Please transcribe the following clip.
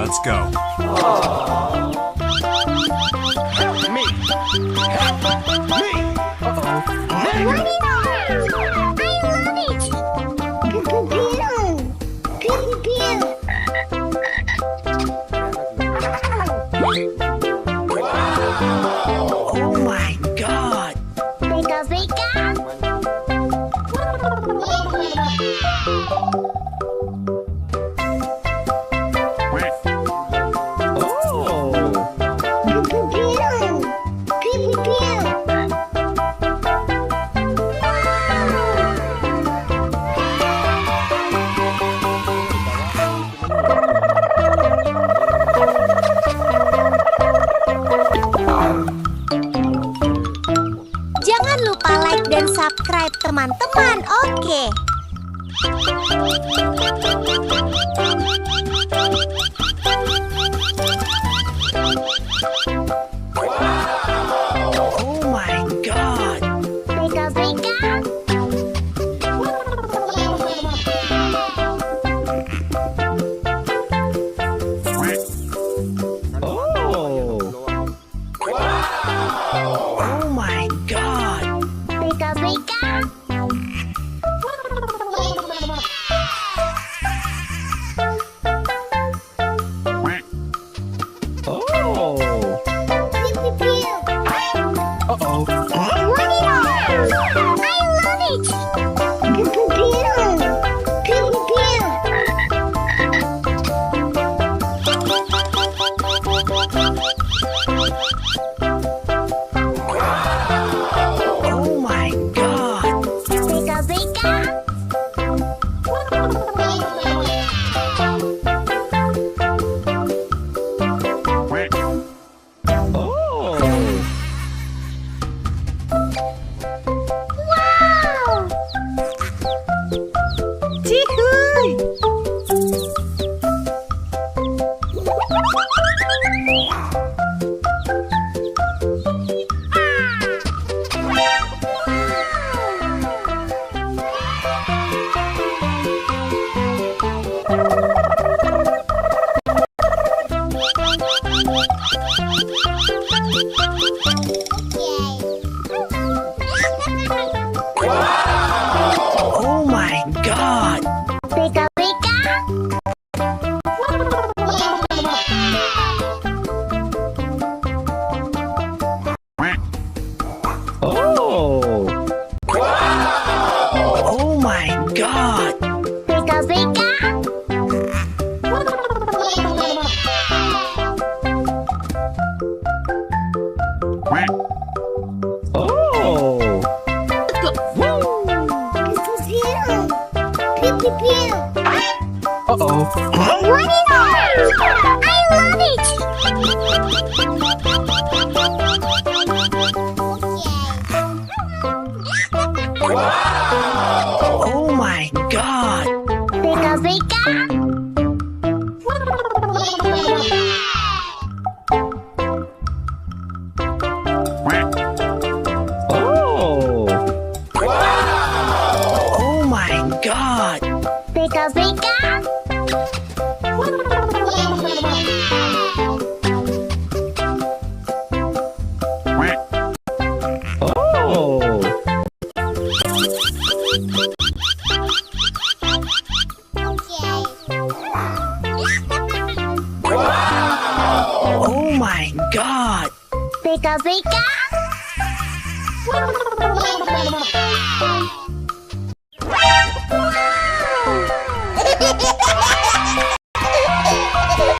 Let's go. Help me! Help me! Oh my God! Pika pika. Jangan lupa like dan subscribe teman-teman, oke? Oh my God! Pika pika. Oh! Oh my God! Pika pika. Oh! Uh-oh! I love it. Pew pew pew. Oh my God! Pika pika. Oh! Wow. Cihuy! Oh my God! Pika pika. Oh! Oh my God! Pika pika. Oh! Pew pew pew. Uh-oh! I love it. Oh my God! Pika pika. Oh! Oh my God! Pika pika. Oh! Oh my God! Pika pika. Wow.